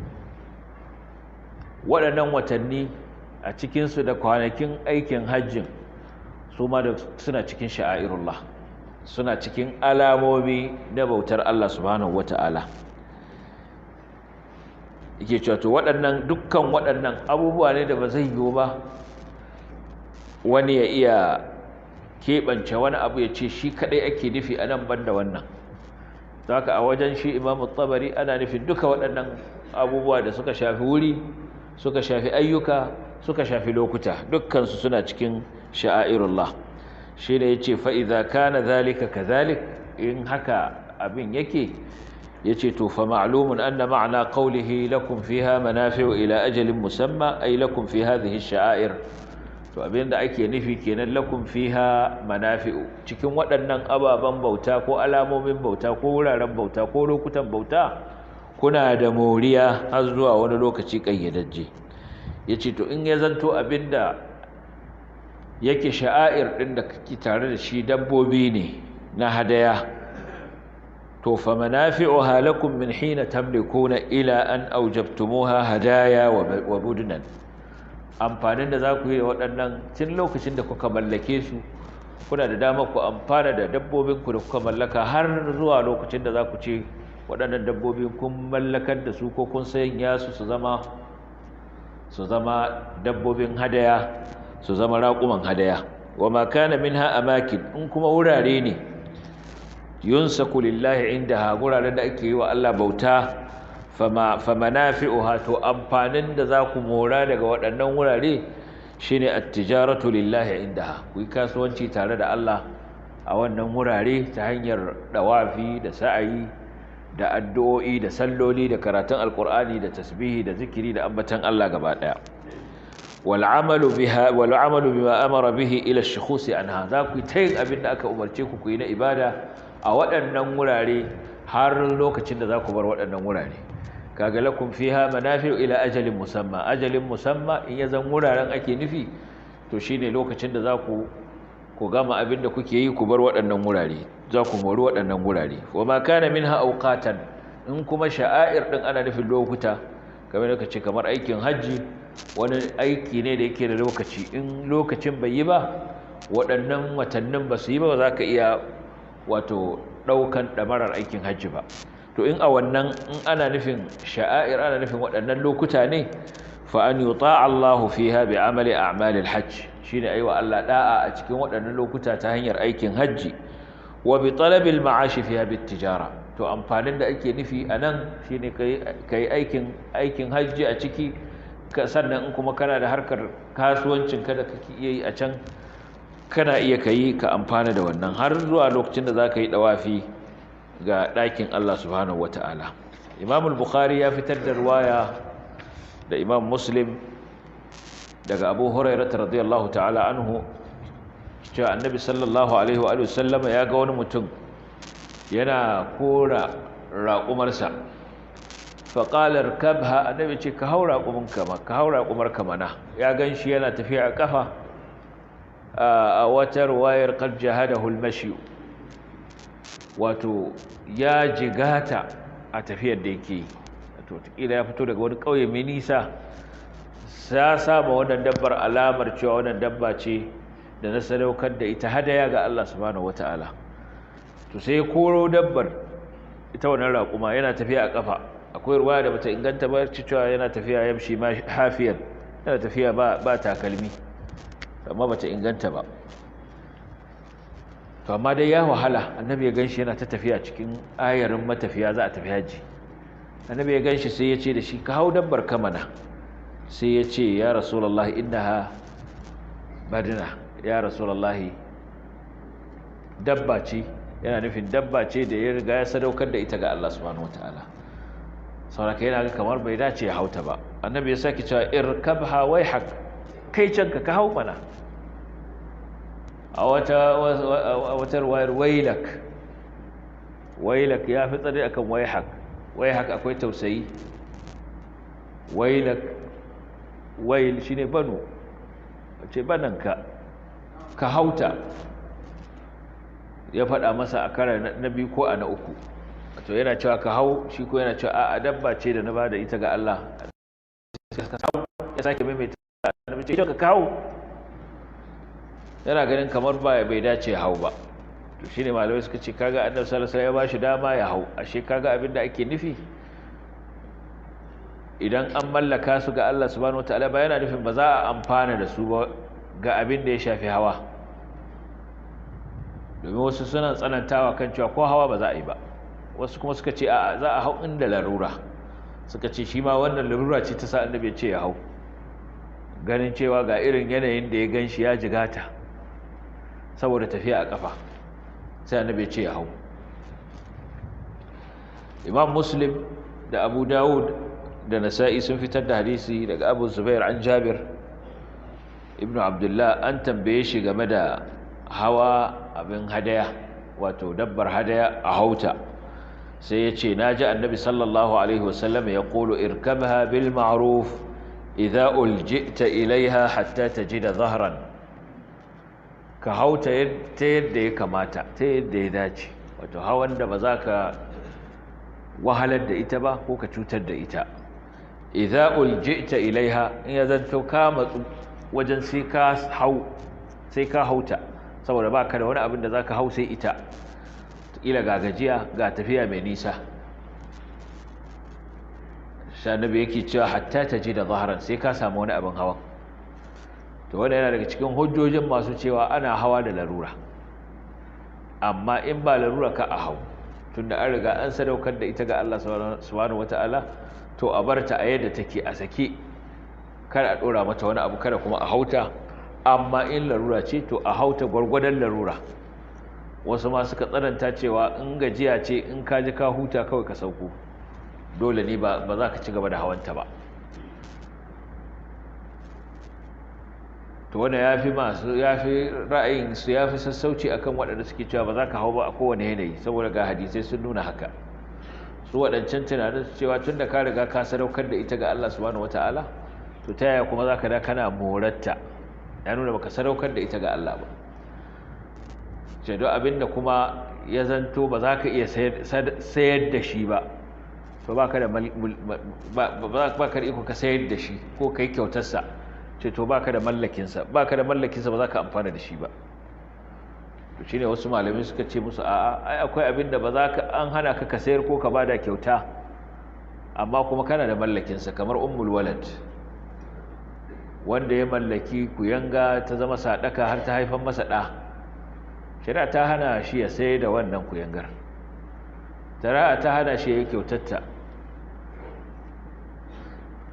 Waɗannan watanni a cikinsu da kwanakin aikin hajjin su ma suna cikin sha'airullah, suna cikin alamomi na bautar Allah subhanahu wata'ala. Yake cewa to dukkan waɗannan abubuwa ne da ba zai yiwu ba wani ya iya keɓance wani abu ya ce shi kaɗai ake nufi a nan banda wannan. Haka a wajen shi Imam Tabari ana nufin duka waɗannan abubuwa da suka shafi wuri, suka shafi ayyuka, suka shafi lokuta, dukkansu suna cikin sha'airullah. Shi ne ya ce fa'iza kana zalika ka zalik, in haka abin yake, ya ce to fa ma'lumun anna ma'ana qawlihi lakum fiha manafi'u ila ajalin musamma ay lakum fi hadhihi ash-sha'air. To abinda ake nufi kenan lakum fiha manafi'u, cikin waɗannan ababen bauta ko alamomin bauta ko wuraren bauta ko lokutan bauta kuna da moriya har zuwa wani lokaci kayyadajje. Yace to in ya zanto abinda yake sha'air din da kake tare da shi dabbobi ne na hadaya, to fa manafi'uha lakum min hina tamlikuna ila an awjabtumuha hadaya wa budnan. Amfanin da za ku yi da waɗannan tun lokacin da kuka mallake su, kuna da dama ku amfana da dabbobinku da kuka mallaka har zuwa lokacin da za ku ce waɗannan dabbobin kun mallakar da su ko kun sanya su su zama dabbobin hadaya, su zama raƙuman hadaya. Wa ma kana minha amakin, in kuma wurare ne yunsaku lillahi indaha, guraren da ake yi wa Allah bauta, famanafi'uha to amfanin da za ku mora daga waɗannan wurare shine at-tijaratu lillahi indaha ku yi kasuwanci tare da Allah a wannan wurare ta hanyar dawafi da sa'ayi da addu'o'i da salloli da karatun alqur'ani da tasbihi da zikiri da ambatan Allah gaba daya wal amalu bima amara bihi ila ash-shukhus anha za ku tayin abin da aka umarce ku ku yi na ibada a waɗannan wurare har lokacin da za ku bar waɗannan wurare kaga lakum fiha manafi'u ila ajalin musamma in yazan wuraren ake nufi to shine lokacin da za ku gama abin da kuke yi ku bar waɗannan wurare za ku mori waɗannan wurare wa ma kana minha awqatan in kuma sha'air din ana nufin lokuta kamar da kace kamar aikin haji wani aiki ne da yake da lokaci in lokacin bai yi ba waɗannan watannin ba su yi ba za ka iya wato ɗaukan ɗamarar aikin haji ba to in a wannan in ana nufin sha'air ana nufin waɗannan lokuta ne fa an yuta'a Allahu fiha bi amali a'malil hajj shine aiwa Allah da'a a cikin waɗannan lokuta ta hanyar aikin haji wa bi talabil ma'ashi fiha bit tijara to amfanin da ake nufi anan shine kai aikin haji a ciki sannan in kuma kana da harkar kasuwancin ka da kake iya yi a can kana iya kai ka amfana da wannan har zuwa lokacin da zaka yi dawafi ga ɗakin Allah subhanahu wata'ala Imam al-Bukhari ya fitar da riwaya da Imam Muslim daga Abu Hurairah radiyallahu ta'ala anhu cewa Annabi sallallahu alaihi wa sallam ya ga wani mutum yana kora raƙumarsa fa qala irkabha Annabi ce ka haura raƙumarka mana ya ganshi yana tafiya a kafa a wata riwayar qad jahadahu al-mashi wato ya jigata a tafiyar da yake wato kila ya fito daga wani kauye mai nisa sa saba wannan dabbar alamar cewa wannan dabba ce da na sadaukar da ita hadaya ga Allah subhanahu wataala to sai koro dabbar ita wannan raƙuma yana tafiya a kafa akwai ruwaya da bata inganta ba cewa yana tafiya yamshi ma hafiyan yana tafiya ba takalmi amma bata inganta ba to amma dai ya wahala annabi ya ganshi yana ta tafiya cikin ayarin matafiya za a tafi haji annabi ya ganshi sai ya ce da shi ka hau dabbar ka mana sai ya ce ya rasulullahi innaha badina ya rasulullahi dabba ce yana nufin dabba ce da ya riga ya sadaukar da ita ga Allah subhanahu wataala saboda yana ga kamar bai dace ya hauta ba annabi ya saki cewa irkabha waihak kai canka ka hau mana a wata ruwayar wailak ya fi tsari akan waihak akwai tausayi wail shine banu ce bananka ka hauta ya faɗa masa a kara na biyu ko a na uku to yana cewa ka hau shi ko yana cewa a dabba ce da na ba da ita ga Allah ya sake maimaita na ce ka kawo yana ganin kamar bai dace ya hau ba to shine malamai suka ce kaga annabi sallallahu alaihi wasallam ya bashi dama ya hau ashe kaga abin da ake nufi idan an mallaka su ga Allah subhanahu wataala ba yana nufin ba za a amfana da su ba ga abin da ya shafi hawa domin wasu suna tsanantawa kan cewa ko hawa ba za a yi ba wasu kuma suka ce a za a hau inda larura suka ce shi ma wannan larura ce ta sa annabi ya ce ya hau ganin cewa ga irin yanayin da ya ganshi ya jigata saboda tafiya a kafa sai annabi ya ce ya hau Imam Muslim da Abu Dawud da Nasa'i sun fitar da hadisi daga Abu Zubair an Jabir ibn Abdullah an tambaye shi game da hawa abin hadaya wato dabbar hadaya a hauta sai ya ce naji annabi sallallahu alaihi wasallam ya qulu irkabha bil ma'ruf idza uljita ilaiha hatta tajida dhahran ka hauta ta yadda ya kamata ta yadda ya dace wato hawan da ba za ka wahalar da ita ba ko ka cutar da ita idza uljita ilaiha in ya zanto ka matsu wajen sai ka hauta saboda baka da wani abin da zaka hau sai ita kila ga gajiya ga tafiya mai nisa shanabi yake cewa hatta taji da zahran sai ka samu wani abin hawan to wanda yana daga cikin hujjojin masu cewa ana hawa da larura amma in ba larura ka a hau tunda an riga an sadaukar da ita ga Allah subhanahu wata'ala to a barta a yadda take a sake kada a dora mata wani abu kada kuma a hauta, amma in larura ce to a hauta gwargwadon larura. Wasu ma suka tsananta cewa in gajiya ce in ka ji ka huta kawai ka sauko, dole ne ba za ka ci gaba da hawanta ba. to wanda yafi ra'ayin su yafi sassauci akan waɗanda suke cewa ba za ka hau ba a kowane yanayi, saboda ga hadisai sun nuna haka. Su waɗancan tunanin cewa tunda ka riga ka sadaukar da ita ga Allah subhanahu wataala, to ta yaya kuma zaka da kana moratta, ya nuna baka sadaukar da ita ga Allah ba. ce don abinda kuma ya zanto ba za ka iya sayar da shi ba, to ba ka da iko ka sayar da shi ko ka yi kyautarsa, ce to ba ka da mallakinsa ba za ka amfana da shi ba. to shi ne wasu malamai suka ce musu a'a, ai akwai abinda ba za ka an hana ka sayar ko ka ba da kyauta, amma kuma kana da mallakinsa, kamar ummul walad, wanda ya mallaki kuyanga ta zama sadaka har ta haifan masa ɗa. shari'a ta hana shi ya sayar da wannan kuyangar, shari'a ta hana shi ya yi kyautatta,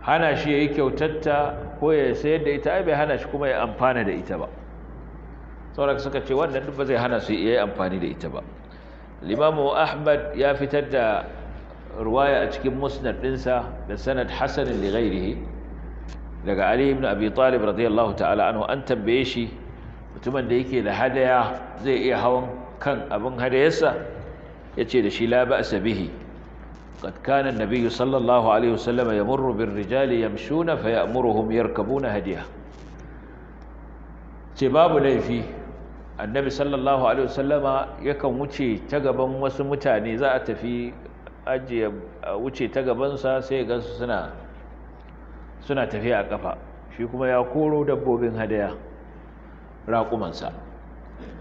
hana shi ya yi kyautatta ko ya sayar da ita, ai bai hana shi kuma ya amfana da ita ba. saboda suka ce wannan duk ba zai hana su yi amfani da ita ba. Limamu Ahmad ya fitar da ruwaya a cikin musnad ɗinsa da sanad hasanin li ghairihi daga Ali ibn Abi Talib radiyallahu ta'ala anhu, an tambaye shi mutumin da yake da hadaya zai iya hawan kan abin hadayarsa, yace da shi la ba'sa bihi, qad kana an-nabiy sallallahu alaihi wasallam yamurru bir-rijali yamshuna fayamuruhum yarkabuna hadiya. ce babu laifi, annabi sallallahu alaihi wasallama yakan wuce ta gaban wasu mutane, za a tafi ajiye wuce ta gabansa sai ga su suna tafiya a kafa, shi kuma ya koro dabbobin hadaya raƙumansa,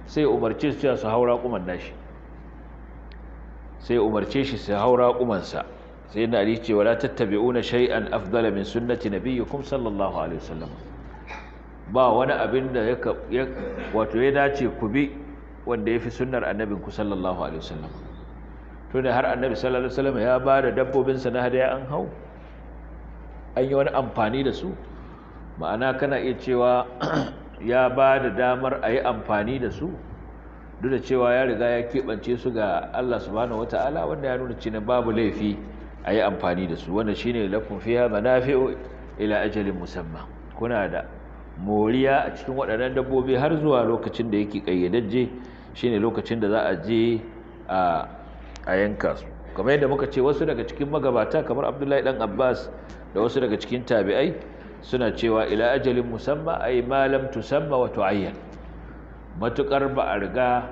sai umarce su su hau raƙuman nashi, sai umarce shi su hau raƙumansa. sai na ali ce wala tattabi'una shay'an afdala min sunnati nabiyyikum sallallahu alaihi wasallam, ba wani abin da wato ya dace ku bi wanda yafi sunnar annabinku sallallahu alaihi wasallam. to da har annabi sallallahu alaihi wasallam ya ba da dabbobinsa na hadaya an hau, an yi wani amfani da su, ma'ana kana iya cewa ya ba da damar a yi amfani da su, duk da cewa ya riga ya keɓance su ga Allah subhanahu wata'ala, wanda ya nuna cewa babu laifi a yi amfani da su. wanda shine lakum fiha manafi'u ila ajalin musamma, kuna da moriya a cikin waɗannan dabbobi har zuwa lokacin da yake ƙayyadajje, shine lokacin da za a je a yanka su. kamar yadda muka ce, wasu daga cikin magabata kamar Abdullahi dan Abbas da wasu daga cikin tabi'ai suna cewa ila ajalin musamma ay ma lam tusamma wa tu'ayyan, matukar ba a riga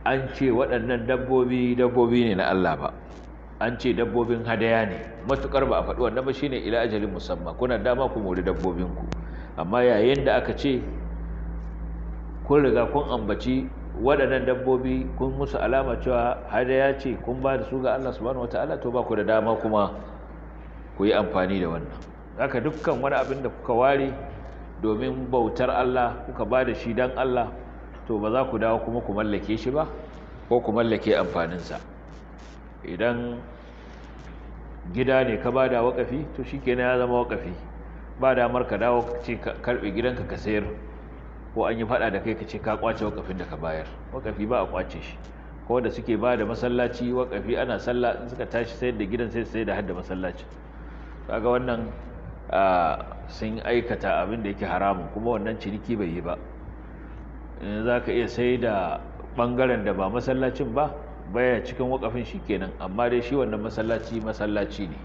an ce waɗannan dabbobi ne na Allah ba, an ce dabbobin hadaya ne, matukar ba a faɗi wannan ba shine ila ajalin musamma, kuna dama ku mori dabbobinku. amma yayin da aka ce kun riga kun ambaci waɗannan dabbobi kun musu alama cewa hadaya ce, kun ba da su ga Allah subhanahu wataala, to ba ku da dama kuma ku yi amfani da wannan. haka dukkan wani abin da kuka ware domin bautar Allah, kuka ba da shi dan Allah, to ba za ku dawo kuma ku mallake shi ba ko ku mallake amfaninsa. idan gida ne ka ba da waƙafi, to shikenan ya zama waƙafi, ba damar ka dawo ka ce ka karɓe gidanka ka sayar, ko an yi faɗa da kai ka ce ka kwace waƙafin da ka bayar. waƙafi ba a kwace shi. ko da suke ba da masallaci waƙafi, ana sallah in suka tashi sayar da gidan sai su sayar da hadda masallaci, kaga wannan sun aikata abin da yake haramun, kuma wannan ciniki bai yi ba. in za ka iya sai da ɓangaren da ba masallacin ba, baya cikin waƙafin shi kenan, amma dai shi wannan masallaci ne,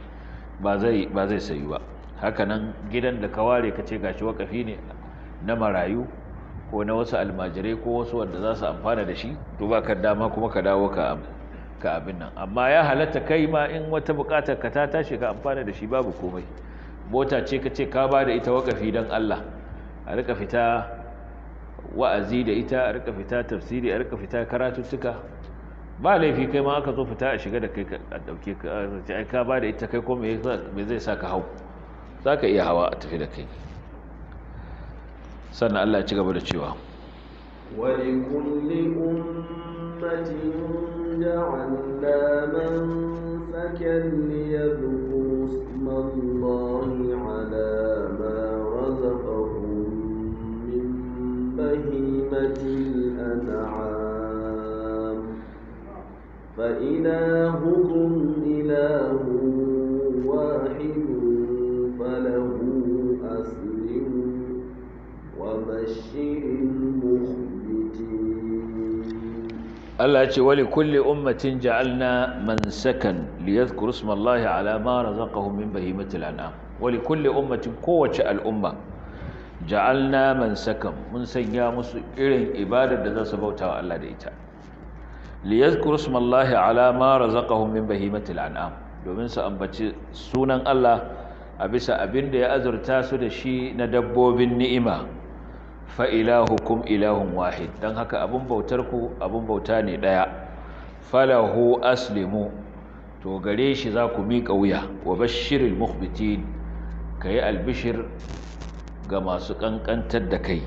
ba zai sayu ba. hakanan gidan da ka ware ka ce gashi waƙafi ne na marayu ko na wasu almajirai ko wasu wanda za su amfana da shi, to ba ka dama kuma ka dawo ka abin nan. amma ya halatta kai ma in wata buƙatar ka ta tashi ka amfana da shi, babu komai. mota ce ka ce ka ba da ita waƙafi don Allah, a rika fita wa'azi da ita, a rika fita tafsiri, a rika fita karatuttuka, ba laifi kai ma aka zo fita a shiga da kai a ɗauke ka, ka ba da ita kai ko me zai sa ka hau, za ka iya hawa a tafi da kai. sannan Allah ya ci gaba da cewa وَلِكُلِّ أُمَّةٍ أمة جعلنا منسكا ليذكروا اسم الله على ما رزقهم من بهيمة الأنعام فإلهكم إله واحد فله أسلموا وبشر المخبتين. Allah ce wali kulli ummatin ja'alna mansakan liyadhkuru ismallahi ala ma razaqahum min bahimatil an'am. Wali kulli ummatin kowace al'umma ja'alna mansakan mun sanya musu irin ibadar da za su bauta wa Allah da ita. Liyadhkuru ismallahi ala ma razaqahum min bahimatil an'am, domin su ambaci sunan Allah a bisa abin da ya azurta su da shi na dabbobin ni'ima. Fa ilahukum ilahun wahid, dan haka abun bautar ku abun bauta ne daya. Falahu aslimu, to gare shi za ku miƙa wuya. Wa bashiril mukhbitin, kai albishir ga masu kankantar da kai.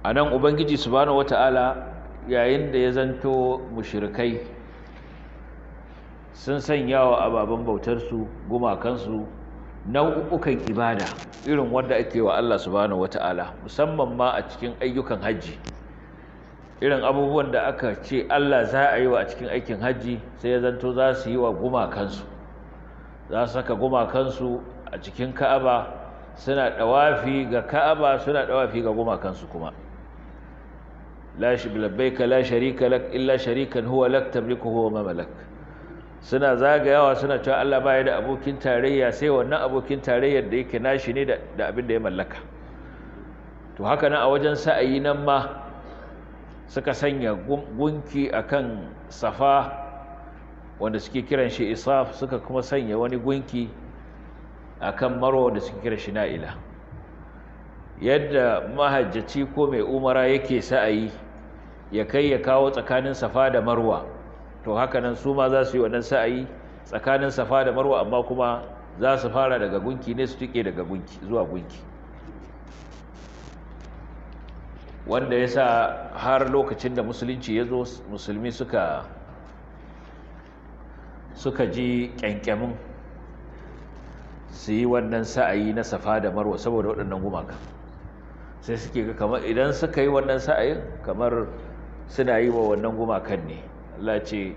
Anan ubangiji subhanahu wataala yayin da ya zanto mushrikai sun sanya wa ababen bautar su gumakansu nau'ukan ibada irin wanda ake wa Allah subhanahu wata'ala, musamman ma a cikin ayyukan haji. Irin abubuwan da aka ce Allah za a yi wa a cikin aikin haji sai ya zanto za su yi wa gumakansu, za su saka gumakansu a cikin Ka'aba, suna dawafi ga Ka'aba, suna dawafi ga gumakansu kuma. La labbaika la sharika lak illa sharikan huwa lak tamlikuhu wa ma malak. Suna zagayawa suna cewa Allah baya da abokin tarayya sai wannan abokin tarayyar da yake nashi ne da abin da ya mallaka. To haka nan a wajen sa'ayi nan ma suka sanya gunki akan Safa wanda suke kiran shi Isaf, suka kuma sanya wani gunki akan Marwa wanda suke kiran shi Na'ila. Yadda mahajjaci ko mai umara yake sa'ayi ya kai ya kawo tsakanin Safa da Marwa, to haka nan su ma za su yi wannan sa'ayi tsakanin Safa da Marwa, amma kuma za su fara daga gunki ne su tike daga gunki zuwa gunki, wanda ya sa har lokacin da musulunci ya zo musulmi suka ji ƙyanƙyamin su yi wannan sa'ayi na Safa da Marwa saboda waɗannan gumaka. Sai suke ga kamar idan suka yi wannan sa'ayin kamar suna yi wa wannan gumakan ne. Allah ce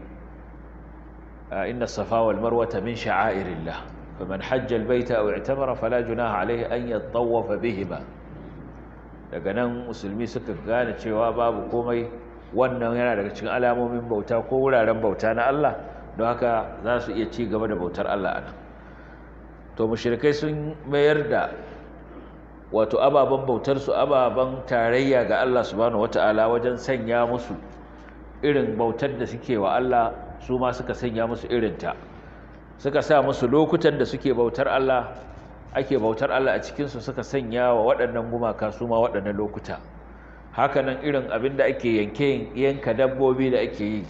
inna safa wal marwata min sha'airillah faman hajja albayta aw i'tamara fala junaha alayhi an yatawafa bihima. Daga nan musulmi suka gane cewa babu komai, wannan yana daga cikin alamomin bauta ko wuraren bauta na Allah, don haka za su iya ci gaba da bautar Allah anan. To mushrikai sun mayar da wato ababen bautar su ababen tarayya ga Allah subhanahu wataala wajen sanya musu irin bautar da suke wa Allah, su ma suka sanya musu irinta. Suka sa musu lokutan da suke bautar Allah, ake bautar Allah a cikinsu, suka sanya wa waɗannan gumaka su ma waɗannan lokuta. Hakanan irin abin da ake yanka dabbobi da ake yi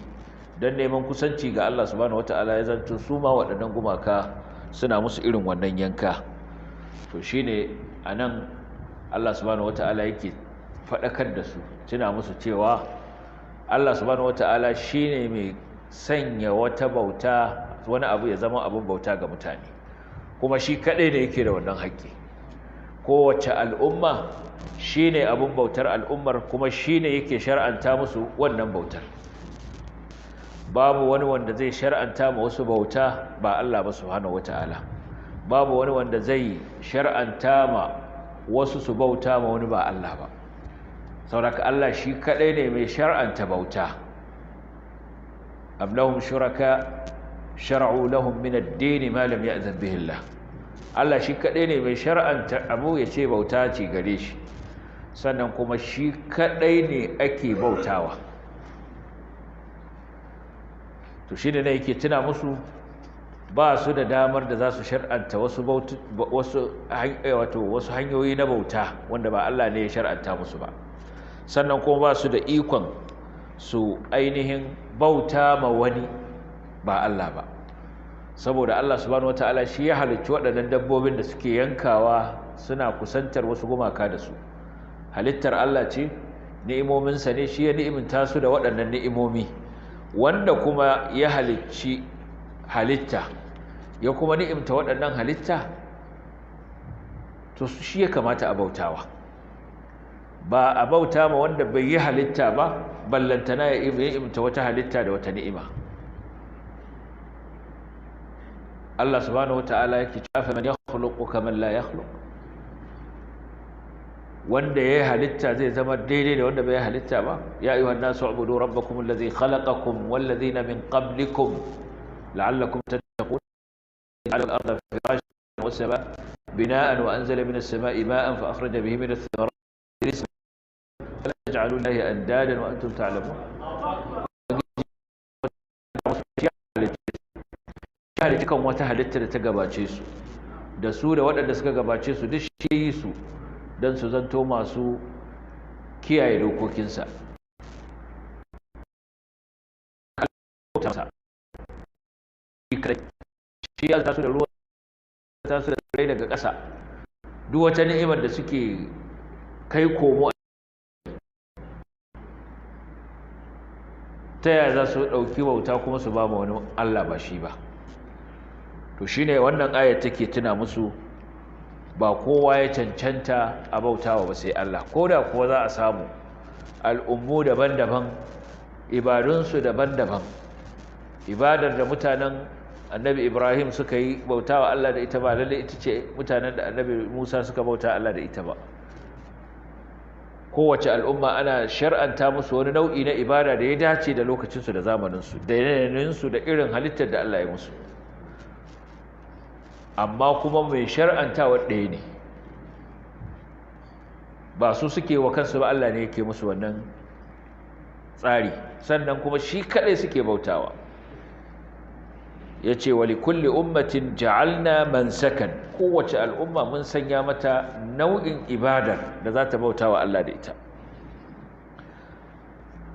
don neman kusanci ga Allah subhanahu wata'ala, ya zanto su ma waɗannan gumaka suna musu irin wannan yanka. To shi ne a nan Allah subhanahu wata'ala yake faɗakar da su, tuna musu cewa Allah subhanahu wata'ala shine mai sanya wata bauta, wani abu ya zama abin bauta ga mutane, kuma shi kadai ne yake da wannan haƙƙi. Kowace al'umma shine abin bautar al'ummar, kuma shine yake shar'anta musu wannan bautar. Babu wani wanda zai shar'anta ma wasu bauta ba Allah ba subhanahu wata'ala. Babu wani wanda zai shar'anta ma wasu su bauta ma wani ba Allah ba. Sauraka Allah shi kadai ne mai shar'anta bauta. am lahum shuraka shar'u lahum min ad-din ma lam ya'zan bihi Allah. Allah shi kadai ne mai shar'anta abu ya ce bauta ce gare shi, sannan kuma shi kadai ne ake bautawa. To shi ne yake tuna musu ba su da damar da za su shar'anta wasu hanyoyi na bauta wanda ba Allah ne ya shar'anta musu ba, sannan kuma ba su da ikon su ainihin bauta ma wani ba Allah ba, saboda Allah subhanahu wataala shi ya halicci waɗannan dabbobin da suke yankawa suna kusantar wasu gumaka da su. Halittar Allah ce, ni'imominsa ne, shi ya ni'imta su da waɗannan ni'imomi. Wanda kuma ya halicci halitta ya kuma ni'imta waɗannan halitta, to shi ya kamata a bautawa, ba a bauta ma wanda bai yi halitta ba ballantana ya ni'imta wata halitta da wata ni'ima. Allah subhanahu wata'ala yake cewa fa man yakhluqu kaman la yakhluq, wanda yayi halitta zai zama daidai da wanda bai yi halitta ba. Ya ayyuhan nasu ubudu rabbakum alladhi khalaqakum wal ladhina min qablikum la'allakum tattaqun. ja'ala al-ardha firashan was samaa bina'an wa anzala minas samaa'i ma'an fa akhraja bihi minath thamarati rizqan fala taj'alu lillahi andadan wa antum ta'lamun. Kan wata halitta da ta gabace su, da su da waɗanda suka gabace su duk shi yi su don su zanto masu kiyaye dokokinsa. Shi ya tasu da ruwa, tasu da tsirai daga ƙasa, duk wata ni'imar da suke kai komo ta yaya za su ɗauki bauta kuma su ba ma wani Allah ba shi ba. To shine wannan ayat take tuna musu ba kowa ya cancanta a bautawa ba sai Allah. Koda kuwa za a samu al'ummu daban-daban, ibadunsu daban-daban. Ibadar da mutanen Annabi Ibrahim suka yi bautawa Allah da ita ba lalle ita ce mutanen da Annabi Musa suka bauta Allah da ita ba. Kowace al'umma ana shar'anta musu wani nau'i na ibada da ya dace da lokacinsu da zamaninsu, da yanayinsu da irin halittar da Allah ya musu. Amma kuma mai shar'antawa ɗaya ne, ba su suke wa kansu ba, Allah ne yake musu wannan tsari. Sannan kuma shi kaɗai suke bautawa. Ya ce wa likulli ummatin ja'alna mansakan, kowace al'umma mun sanya mata nau'in ibadar da za ta bautawa Allah da ita.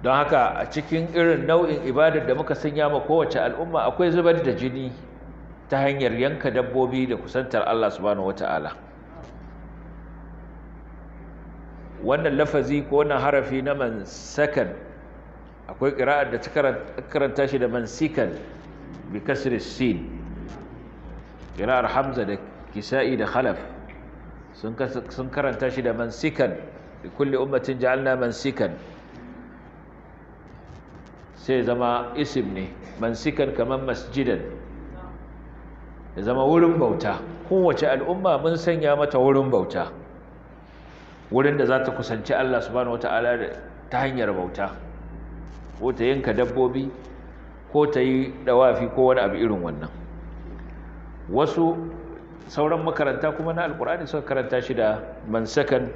Don haka a cikin irin nau'in ibadar da muka sanya ma kowace al'umma akwai zubar da jini ta hanyar yanka dabbobi da kusantar Allah subhanahu wata'ala. Wannan lafazi ko wannan harafi na mansakan, akwai ƙira'ar da ta karanta shi da mansikan bi kasri sin, ƙira'ar Hamza da Kisa'i da Khalaf sun karanta shi da mansikan, bi kulli ummatin ja'alna mansikan, sai zama isim ne. Mansikan kamar masjidan, ya zama wurin bauta. Kowace al'umma mun sanya mata wurin bauta, wurin da za ta kusanci Allah subhanahu wata'ala ta hanyar bauta, ko ta yanka dabbobi ko ta yi dawafi ko wani abu irin wannan. Wasu sauran makaranta kuma na alkur'ani suka karanta shi da mansakan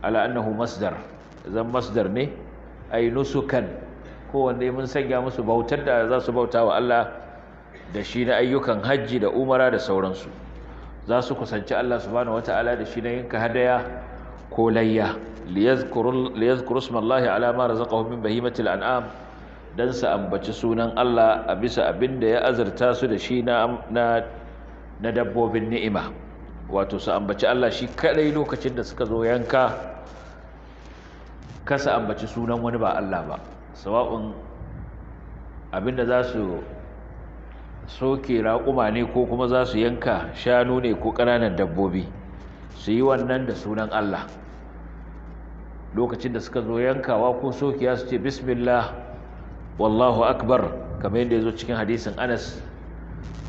ala annahu masdar, zan masdar ne ay nusukan. Kowanne mun sanya musu bautar da za su bauta wa Allah da shi na ayyukan hajji da umara da sauransu. Za su kusanci Allah subhanahu wata'ala da shi na yanka hadaya ko layya, liyazkuru ismallahi ala ma razaqahum min bahimatil an'am, dan su ambaci sunan Allah a bisa abin da ya azurta su da shi na dabbobin ni'ima. Wato su ambaci Allah shi kadai lokacin da suka zo yanka, kasa ambaci sunan wani ba Allah ba. Sawa'un abin da za su soke raƙuma ne ko kuma za su yanka shanu ne ko ƙananan dabbobi, su yi wannan da sunan Allah. Lokacin da suka zo yankawa ko sokiya su ce bismillah wallahu akbar, kamar yadda ya zo cikin hadisin Anas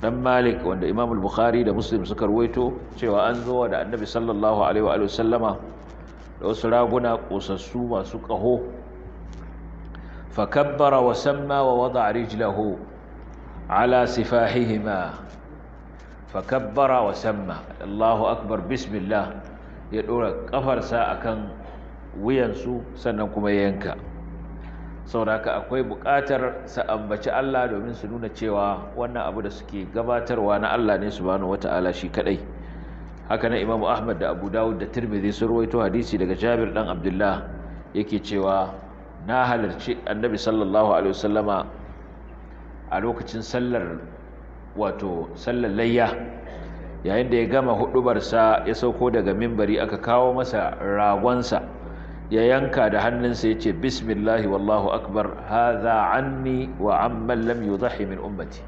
dan Malik wanda Imam al-Bukhari da Muslim suka ruwaito, cewa an zo da Annabi sallallahu alaihi wa sallama da wasu raguna kosassu masu ƙaho, fakabbara wa samma wa wada'a rijlahu ala sifahihima, fakabbara wa samma Allahu akbar bismillah, ya dora kafarsa akan wuyansu sannan kuma ya yanka. Saboda haka akwai buƙatar su ambaci Allah domin su nuna cewa wannan abu da suke gabatarwa na Allah ne subhanahu wata'ala shi kadai. Haka nan Imam Ahmad da Abu Dawud da Tirmidhi sun rawaito hadisi daga Jabir dan Abdullah yake cewa na halarci Annabi sallallahu alaihi wasallama a lokacin sallar layya, yayin da ya gama hudubarsa ya sauko daga minbari, aka kawo masa ragonsa ya yanka da hannunsa ya ce bismillahi wallahu akbar hadha anni wa amman lam yudhi min ummati,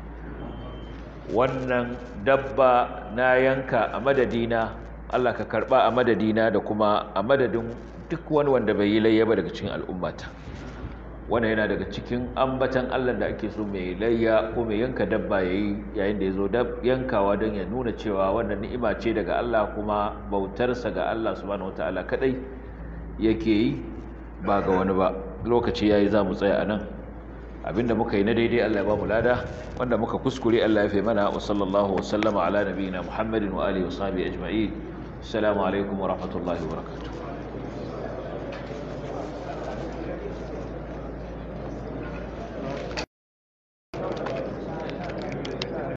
wannan dabba na yanka a madadina, Allah ka karba a madadina da kuma a madadin duk wani wanda bai yi layya ba daga cikin al'ummata. Wannan yana daga cikin ambatan Allah da ake so mai layya ko mai yanka dabba yayi yayin da yazo yankawa don ya nuna cewa wannan ni'ima ce daga Allah, kuma bautarsa ga Allah subhanahu wataala kadai yake yi ba ga wani ba. Lokaci yayi za mu tsaya anan. Abinda muka yi na daidai Allah ya ba mu lada, wanda muka kuskure Allah ya fi mana. Wa sallallahu wa sallama ala nabiyyina Muhammadin wa alihi wa sahbihi ajma'in. Assalamu alaikum wa rahmatullahi wa barakatuh.